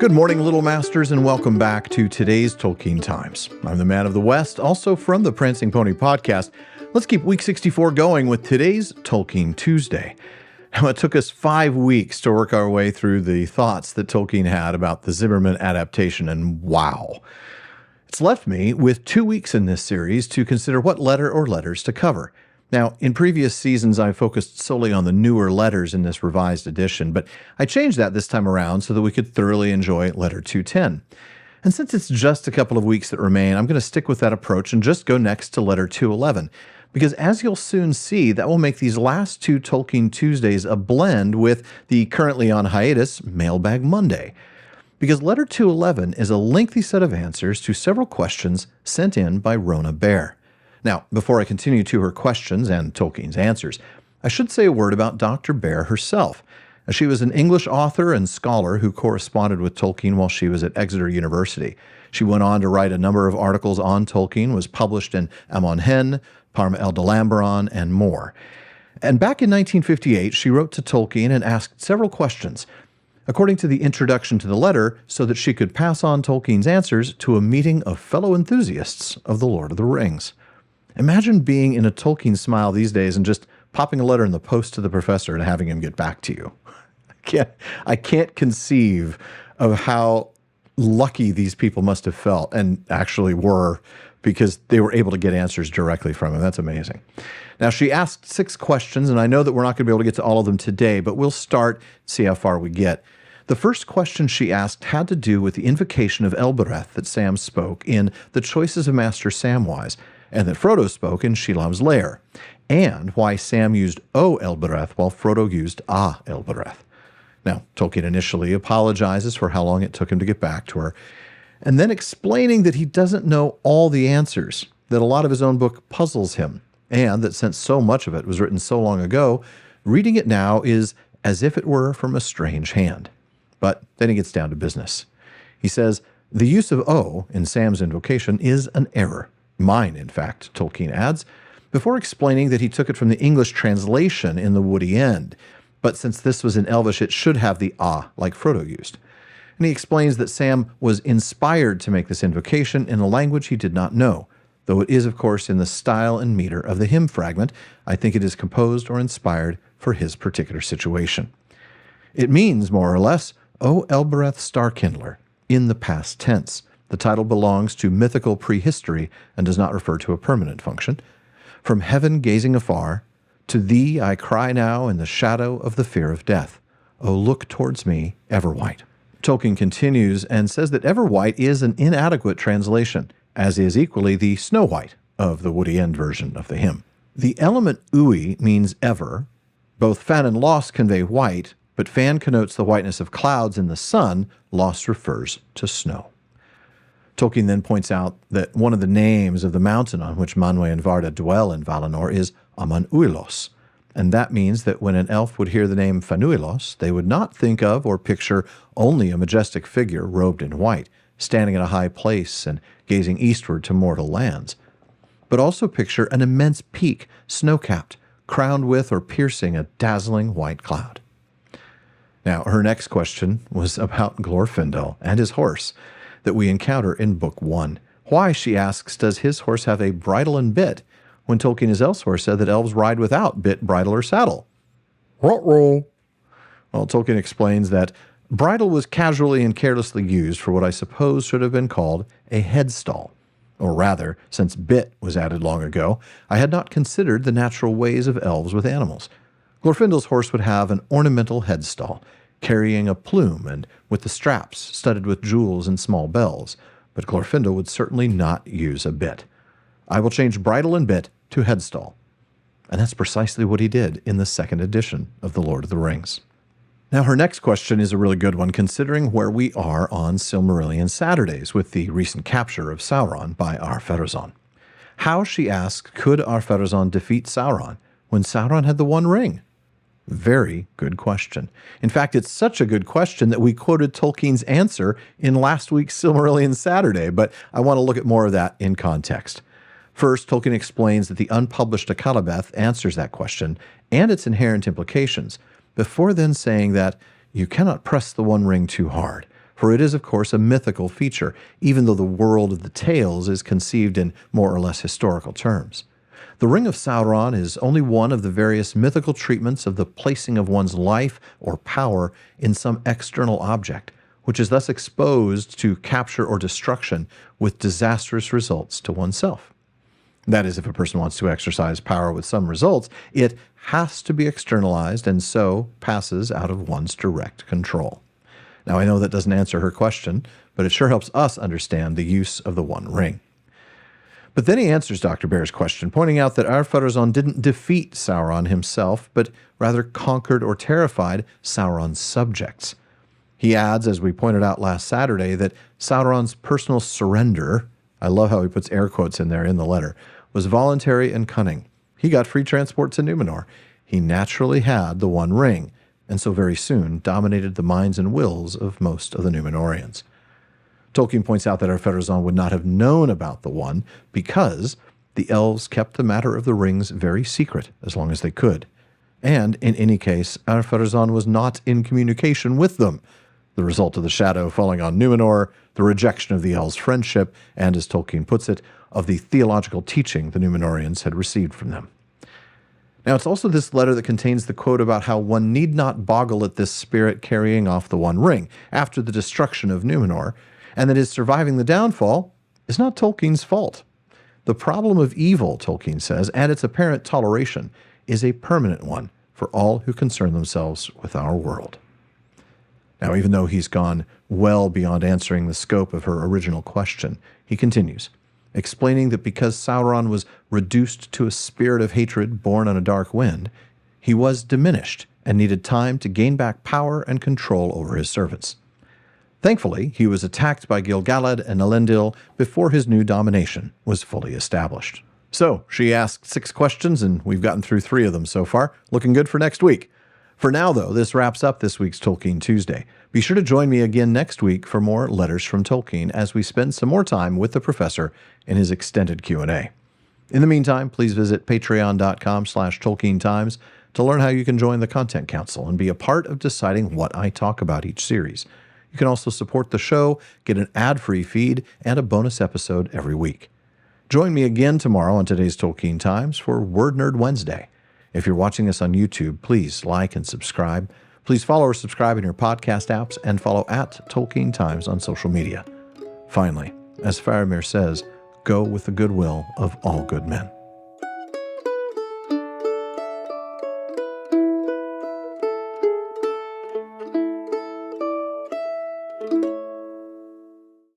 Good morning, Little Masters, and welcome back to today's Tolkien Times. I'm the Man of the West, also from the Prancing Pony podcast. Let's keep week 64 going with today's Tolkien Tuesday. Now, it took us 5 weeks to work our way through the thoughts that Tolkien had about the Zimmerman adaptation, and wow. It's left me with 2 weeks in this series to consider what letter or letters to cover. Now, in previous seasons, I focused solely on the newer letters in this revised edition, but I changed that this time around so that we could thoroughly enjoy letter 210. And since it's just a couple of weeks that remain, I'm going to stick with that approach and just go next to letter 211, because as you'll soon see, that will make these last two Tolkien Tuesdays a blend with the currently on hiatus Mailbag Monday. Because letter 211 is a lengthy set of answers to several questions sent in by Rona Bear. Now, before I continue to her questions and Tolkien's answers, I should say a word about Dr. Bear herself. She was an English author and scholar who corresponded with Tolkien while she was at Exeter University. She went on to write a number of articles on Tolkien, was published in Amon Hen, Parma El Delamberon, and more. And back in 1958, she wrote to Tolkien and asked several questions, according to the introduction to the letter, so that she could pass on Tolkien's answers to a meeting of fellow enthusiasts of The Lord of the Rings. Imagine being in a Tolkien smile these days and just popping a letter in the post to the professor and having him get back to you. I can't conceive of how lucky these people must have felt, and actually were, because they were able to get answers directly from him. That's amazing. Now, she asked 6 questions, and I know that we're not going to be able to get to all of them today, but we'll start, see how far we get. The first question she asked had to do with the invocation of Elbereth that Sam spoke in The Choices of Master Samwise, and that Frodo spoke in Shelobb's Lair, and why Sam used O Elbereth while Frodo used A Elbereth. Now, Tolkien initially apologizes for how long it took him to get back to her, and then explaining that he doesn't know all the answers, that a lot of his own book puzzles him, and that since so much of it was written so long ago, reading it now is as if it were from a strange hand. But then he gets down to business. He says, the use of O in Sam's invocation is an error. Mine, in fact, Tolkien adds, before explaining that he took it from the English translation in The Woody End, but since this was in Elvish, it should have the ah, like Frodo used. And he explains that Sam was inspired to make this invocation in a language he did not know, though it is, of course, in the style and meter of the hymn fragment. I think it is composed or inspired for his particular situation. It means, more or less, O Elbereth Starkindler, in the past tense. The title belongs to mythical prehistory and does not refer to a permanent function. From heaven gazing afar, to thee I cry now in the shadow of the fear of death. O look towards me, Everwhite. Tolkien continues and says that Everwhite is an inadequate translation, as is equally the Snow White of the Woody End version of the hymn. The element Ui means ever. Both fan and loss convey white, but fan connotes the whiteness of clouds in the sun, loss refers to snow. Tolkien then points out that one of the names of the mountain on which Manwë and Varda dwell in Valinor is Aman Uilos, and that means that when an elf would hear the name Fanuilos, they would not think of or picture only a majestic figure robed in white, standing at a high place and gazing eastward to mortal lands, but also picture an immense peak, snow-capped, crowned with or piercing a dazzling white cloud. Now, her next question was about Glorfindel and his horse that we encounter in Book 1. Why, she asks, does his horse have a bridle and bit, when Tolkien has elsewhere said that elves ride without bit, bridle, or saddle? Ruh-roh. Well, Tolkien explains that bridle was casually and carelessly used for what I suppose should have been called a headstall. Or rather, since bit was added long ago, I had not considered the natural ways of elves with animals. Glorfindel's horse would have an ornamental headstall, carrying a plume and with the straps studded with jewels and small bells, but Glorfindel would certainly not use a bit. I will change bridle and bit to headstall. And that's precisely what he did in the second edition of The Lord of the Rings. Now, her next question is a really good one, considering where we are on Silmarillion Saturdays with the recent capture of Sauron by Ar-Pharazôn. How, she asks, could Ar-Pharazôn defeat Sauron when Sauron had the One Ring? Very good question. In fact, it's such a good question that we quoted Tolkien's answer in last week's Silmarillion Saturday, but I want to look at more of that in context. First, Tolkien explains that the unpublished Akallabeth answers that question and its inherent implications, before then saying that you cannot press the One Ring too hard, for it is, of course, a mythical feature, even though the world of the tales is conceived in more or less historical terms. The Ring of Sauron is only one of the various mythical treatments of the placing of one's life or power in some external object, which is thus exposed to capture or destruction with disastrous results to oneself. That is, if a person wants to exercise power with some results, it has to be externalized and so passes out of one's direct control. Now, I know that doesn't answer her question, but it sure helps us understand the use of the One Ring. But then he answers Dr. Bear's question, pointing out that Ar-Pharazôn didn't defeat Sauron himself, but rather conquered or terrified Sauron's subjects. He adds, as we pointed out last Saturday, that Sauron's personal surrender, I love how he puts air quotes in there in the letter, was voluntary and cunning. He got free transport to Numenor. He naturally had the One Ring, and so very soon dominated the minds and wills of most of the Numenorians. Tolkien points out that Ar-Pharazôn would not have known about the One because the elves kept the matter of the rings very secret as long as they could. And in any case, Ar-Pharazôn was not in communication with them, the result of the shadow falling on Numenor, the rejection of the elves' friendship, and, as Tolkien puts it, of the theological teaching the Numenorians had received from them. Now, it's also this letter that contains the quote about how one need not boggle at this spirit carrying off the One Ring after the destruction of Numenor, and that his surviving the downfall is not Tolkien's fault. The problem of evil, Tolkien says, and its apparent toleration, is a permanent one for all who concern themselves with our world. Now, even though he's gone well beyond answering the scope of her original question, he continues, explaining that because Sauron was reduced to a spirit of hatred born on a dark wind, he was diminished and needed time to gain back power and control over his servants. Thankfully, he was attacked by Gil-galad and Elendil before his new domination was fully established. So, she asked 6 questions, and we've gotten through 3 of them so far. Looking good for next week. For now, though, this wraps up this week's Tolkien Tuesday. Be sure to join me again next week for more Letters from Tolkien as we spend some more time with the professor in his extended Q&A. In the meantime, please visit patreon.com/TolkienTimes to learn how you can join the Content Council and be a part of deciding what I talk about each series. You can also support the show, get an ad-free feed, and a bonus episode every week. Join me again tomorrow on today's Tolkien Times for Word Nerd Wednesday. If you're watching this on YouTube, please like and subscribe. Please follow or subscribe in your podcast apps and follow @Tolkien Times on social media. Finally, as Faramir says, go with the goodwill of all good men.